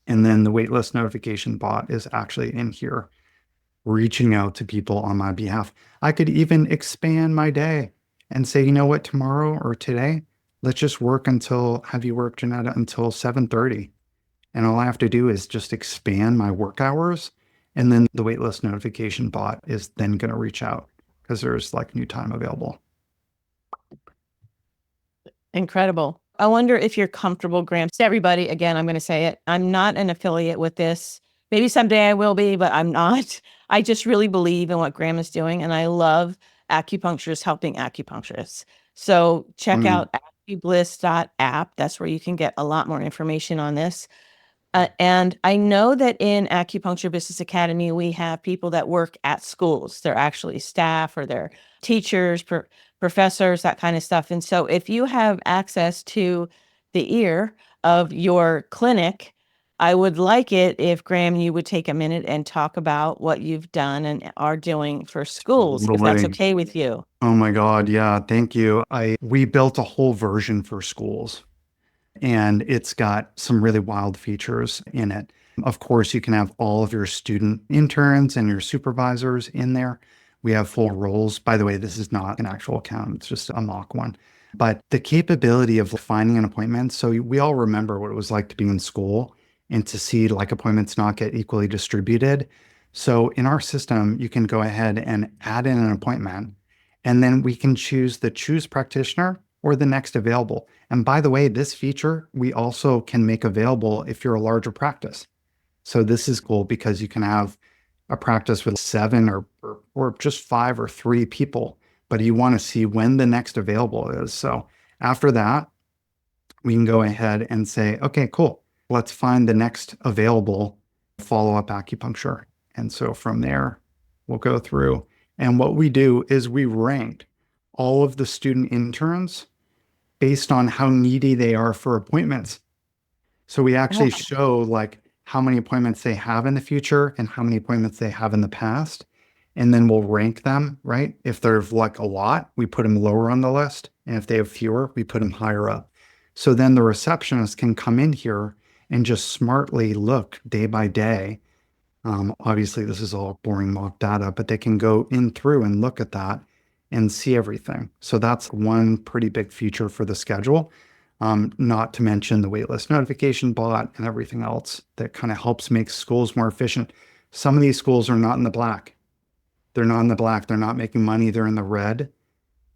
And then the waitlist notification bot is actually in here, reaching out to people on my behalf. I could even expand my day and say, you know what, tomorrow or today, let's just work have you work, Janetta, until 7:30. And all I have to do is just expand my work hours. And then the waitlist notification bot is then going to reach out because there's like new time available. Incredible. I wonder if you're comfortable, Graham. To everybody, again, I'm going to say it. I'm not an affiliate with this. Maybe someday I will be, but I'm not. I just really believe in what Graham is doing, and I love acupuncturists helping acupuncturists. So check out acubliss.app. That's where you can get a lot more information on this. And I know that in Acupuncture Business Academy, we have people that work at schools. They're actually staff or they're teachers, professors, that kind of stuff. And so if you have access to the ear of your clinic, I would like it if, Graham, you would take a minute and talk about what you've done and are doing for schools, if that's okay with you. Oh my God. Yeah. Thank you. We built a whole version for schools, and it's got some really wild features in it. Of course, you can have all of your student interns and your supervisors in there. We have full roles. By the way, this is not an actual account, it's just a mock one. But the capability of finding an appointment. So we all remember what it was like to be in school and to see like appointments not get equally distributed. So in our system, you can go ahead and add in an appointment, and then we can choose the choose practitioner or the next available. And by the way, this feature we also can make available if you're a larger practice. So this is cool because you can have a practice with 7 or just 5 or 3 people, but you want to see when the next available is. So after that, we can go ahead and say, okay, cool. Let's find the next available follow-up acupuncture. And so from there, we'll go through. And what we do is we rank all of the student interns based on how needy they are for appointments. So we actually show like how many appointments they have in the future and how many appointments they have in the past. And then we'll rank them, right? If there's like a lot, we put them lower on the list. And if they have fewer, we put them higher up. So then the receptionist can come in here and just smartly look day by day. Obviously, this is all boring mock data, but they can go in through and look at that and see everything. So that's one pretty big feature for the schedule. Not to mention the waitlist notification bot and everything else that kind of helps make schools more efficient. Some of these schools are not in the black. They're not in the black. They're not making money. They're in the red.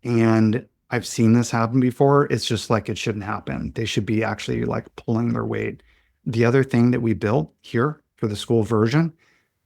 And I've seen this happen before. It's just like it shouldn't happen. They should be actually like pulling their weight. The other thing that we built here for the school version,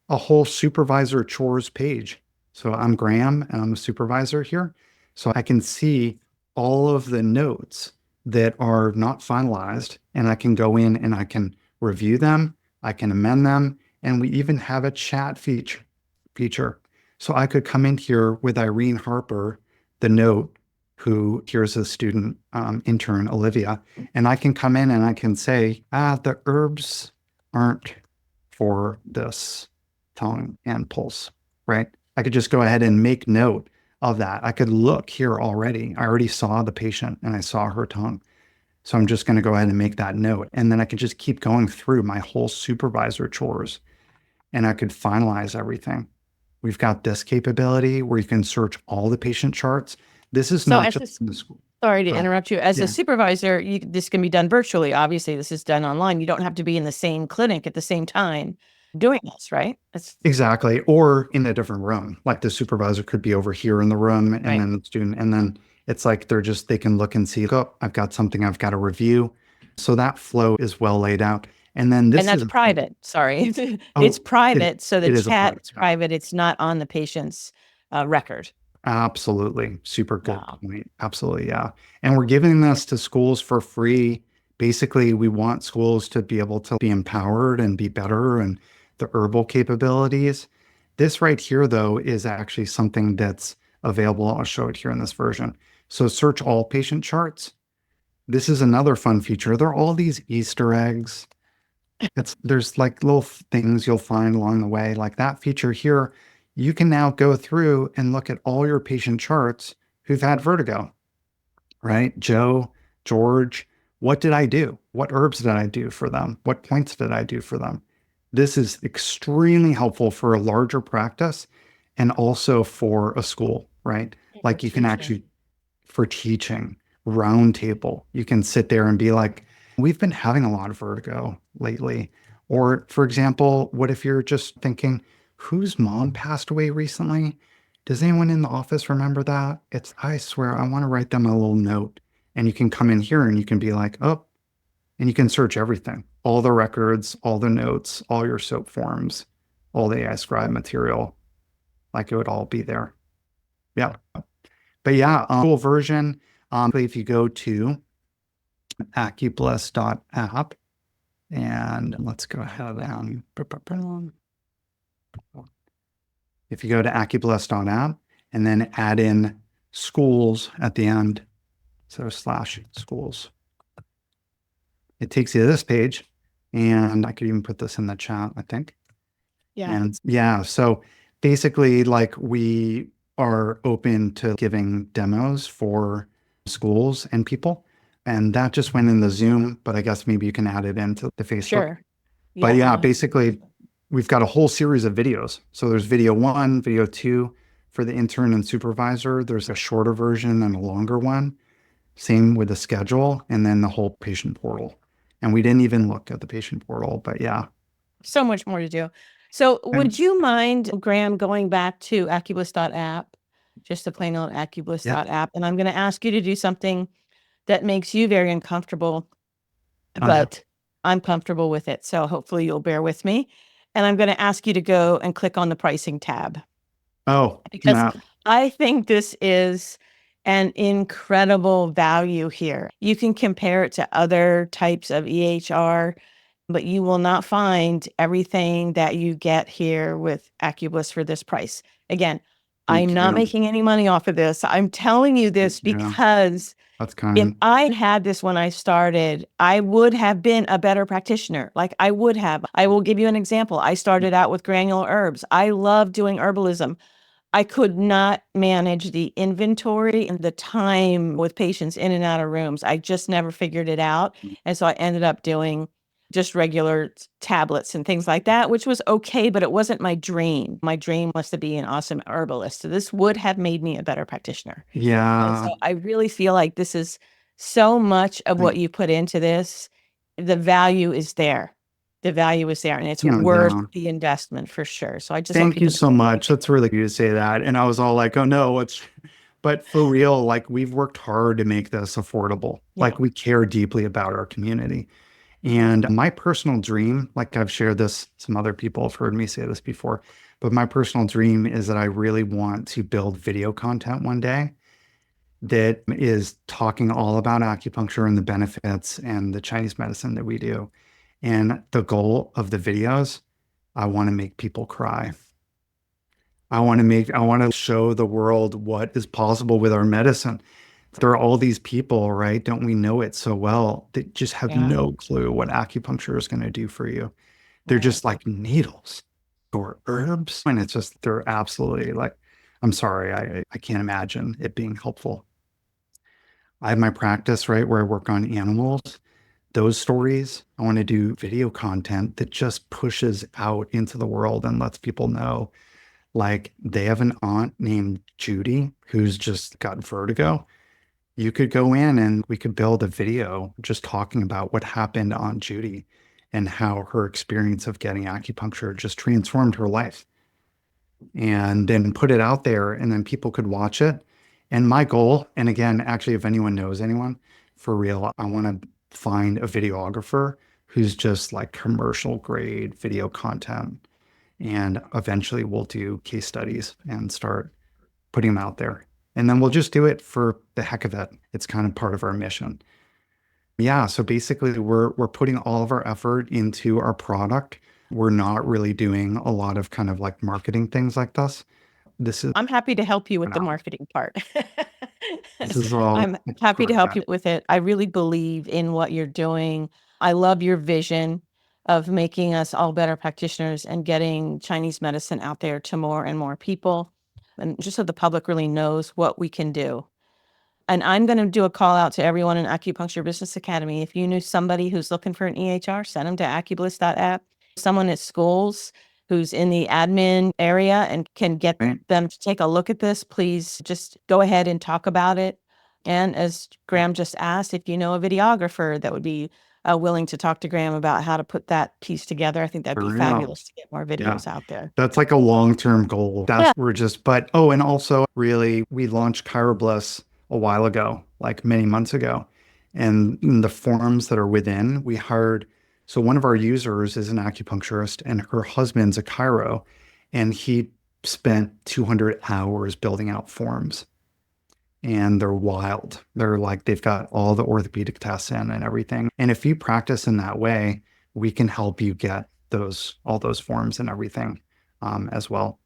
a whole supervisor chores page. So I'm Graham and I'm a supervisor here. So I can see all of the notes that are not finalized, and I can go in and I can review them. I can amend them. And we even have a chat feature. So I could come in here with Irene Harper, the note, who here's a student intern, Olivia, and I can come in and I can say, the herbs aren't for this tone and pulse, right? I could just go ahead and make note of that. I could look here already. I already saw the patient and I saw her tongue. So I'm just going to go ahead and make that note. And then I could just keep going through my whole supervisor chores and I could finalize everything. We've got this capability where you can search all the patient charts. This is not just in the school. Sorry to interrupt you. As a supervisor, this can be done virtually. Obviously, this is done online. You don't have to be in the same clinic at the same time doing this, right? Exactly. Or in a different room. Like the supervisor could be over here in the room and then the student, and then it's like they can look and see, oh, I've got something I've got to review. So that flow is well laid out. And then that's private. Sorry. It's private. So the chat is private. It's not on the patient's record. Absolutely. Super good point. Absolutely. Yeah. And we're giving this to schools for free. Basically, we want schools to be able to be empowered and be better and the herbal capabilities. This right here, though, is actually something that's available. I'll show it here in this version. So search all patient charts. This is another fun feature. There are all these Easter eggs. There's like little things you'll find along the way. Like that feature here, you can now go through and look at all your patient charts who've had vertigo, right? Joe, George, what did I do? What herbs did I do for them? What points did I do for them? This is extremely helpful for a larger practice and also for a school, right? Like you can actually, for teaching, round table, you can sit there and be like, We've been having a lot of vertigo lately. Or, for example, what if you're just thinking, whose mom passed away recently? Does anyone in the office remember that? I swear, I want to write them a little note. And you can come in here and you can be like, oh, and you can search everything, all the records, all the notes, all your soap forms, all the AI scribe material. Like it would all be there. Yeah. But yeah, full version. If you go to acubliss.app, and let's go ahead and if you go to acubliss.app and then add in schools at the end, so /schools, it takes you to this page. And I could even put this in the chat, I think. Yeah. And yeah, so basically, like we are open to giving demos for schools and people. And that just went in the Zoom, but I guess maybe you can add it into the Facebook. Sure. But yeah, Yeah. basically, we've got a whole series of videos. So there's video 1, video 2 for the intern and supervisor. There's a shorter version and a longer one. Same with the schedule, and then the whole patient portal. And we didn't even look at the patient portal, but yeah. So much more to do. So would you mind, Graham, going back to AcuBliss.app, just the plain old AcuBliss.app, and I'm going to ask you to do something that makes you very uncomfortable, but I'm comfortable with it. So hopefully you'll bear with me. And I'm going to ask you to go and click on the pricing tab. Oh, because no. I think this is an incredible value here. You can compare it to other types of EHR, but you will not find everything that you get here with AcuBliss for this price. Again, I'm not making any money off of this. I'm telling you this because That's if kind. I had this when I started, I would have been a better practitioner. Like I would have. I will give you an example. I started out with granular herbs. I love doing herbalism. I could not manage the inventory and the time with patients in and out of rooms. I just never figured it out. And so I ended up doing just regular tablets and things like that, which was okay, but it wasn't my dream. My dream was to be an awesome herbalist. So this would have made me a better practitioner. And Yeah. so I really feel like this is so much of what you put into this. The value is there. The value is there, and it's worth the investment for sure. So I just want Thank you people to so much. That's really good to say that. And I was all like, oh no, but for real, like we've worked hard to make this affordable. Like we care deeply about our community. And my personal dream, like I've shared this, some other people have heard me say this before, but my personal dream is that I really want to build video content one day that is talking all about acupuncture and the benefits and the Chinese medicine that we do. And the goal of the videos, I want to make people cry. I want to show the world what is possible with our medicine. There are all these people, right? Don't we know it so well that just have no clue what acupuncture is going to do for you. They're just like needles or herbs. And it's just, they're absolutely like, I'm sorry, I can't imagine it being helpful. I have my practice, right, where I work on animals. Those stories, I want to do video content that just pushes out into the world and lets people know. Like they have an aunt named Judy who's just got vertigo. You could go in and we could build a video just talking about what happened to Aunt Judy and how her experience of getting acupuncture just transformed her life. And then put it out there and then people could watch it. And my goal, and again, actually, if anyone knows anyone, for real, I want to find a videographer who's just like commercial grade video content. And eventually we'll do case studies and start putting them out there. And then we'll just do it for the heck of it. It's kind of part of our mission. Yeah, so basically we're putting all of our effort into our product. We're not really doing a lot of kind of like marketing things like this. I'm happy to help you with the marketing part. This is all I'm happy to help you with it. I really believe in what you're doing. I love your vision of making us all better practitioners and getting Chinese medicine out there to more and more people. And just so the public really knows what we can do. And I'm going to do a call out to everyone in Acupuncture Business Academy. If you knew somebody who's looking for an EHR, send them to acubliss.app. Someone at schools who's in the admin area and can get them to take a look at this, please just go ahead and talk about it. And as Graham just asked, if you know a videographer that would be willing to talk to Graham about how to put that piece together. I think that'd For be real. fabulous to get more Yeah. videos out there. That's like a long-term goal. Yeah. We're just, but oh, and also really, we launched AcuBliss a while ago, like many months ago. And in the forums that are within, we hired, so one of our users is an acupuncturist and her husband's a chiro, and he spent 200 hours building out forms. And they're wild. They're like, they've got all the orthopedic tests in and everything. And if you practice in that way, we can help you get all those forms and everything as well.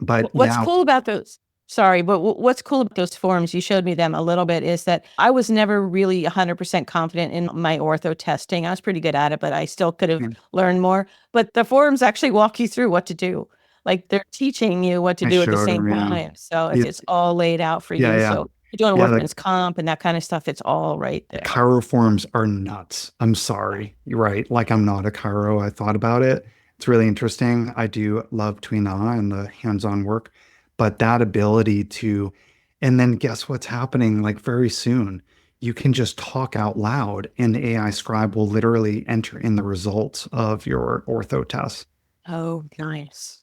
But What's yeah, cool about those, sorry, but what's cool about those forms, you showed me them a little bit, is that I was never really 100% confident in my ortho testing. I was pretty good at it, but I still could have learned more. But the forms actually walk you through what to do. Like they're teaching you what to I do at the showed same them. Yeah. time. So Yeah. it's all laid out for Yeah. you. Yeah. So you're doing Yeah. workman's comp and that kind of stuff. It's all right The there. chiro forms are nuts. I'm sorry. You're right. Like I'm not a chiro. I thought about it. It's really interesting. I do love Tuina and the hands-on work, but that ability to, and then guess what's happening? Like very soon, you can just talk out loud and the AI scribe will literally enter in the results of your ortho test. Oh, nice.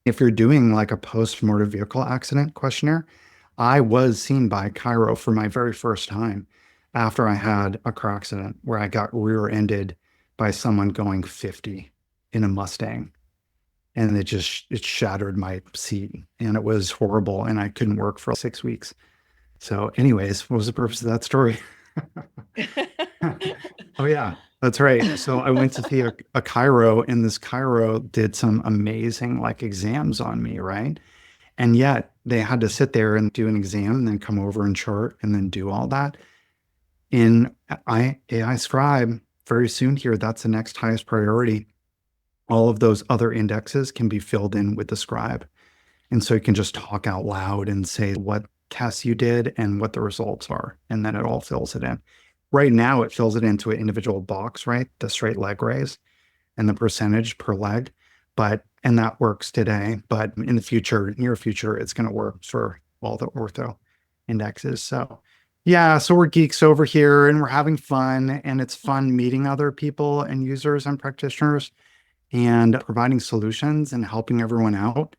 If you're doing like a post-motor vehicle accident questionnaire, I was seen by Cairo for my very first time after I had a car accident where I got rear-ended by someone going 50 in a Mustang. And it shattered my seat and it was horrible. And I couldn't work for 6 weeks. So, anyways, what was the purpose of that story? Oh, yeah, that's right. So I went to see a chiro, and this chiro did some amazing like exams on me, right? And yet they had to sit there and do an exam and then come over and chart and then do all that. In AI Scribe, very soon here, that's the next highest priority. All of those other indexes can be filled in with the scribe. And so you can just talk out loud and say what tests you did and what the results are. And then it all fills it in. Right now, it fills it into an individual box, right? The straight leg raise and the percentage per leg. And that works today, but in the future, near future, it's going to work for all the ortho indexes. So yeah, so we're geeks over here and we're having fun, and it's fun meeting other people and users and practitioners and providing solutions and helping everyone out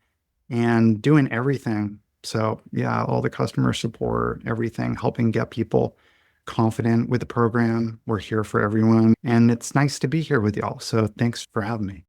and doing everything. So yeah, all the customer support, everything, helping get people confident with the program. We're here for everyone. And it's nice to be here with y'all. So thanks for having me.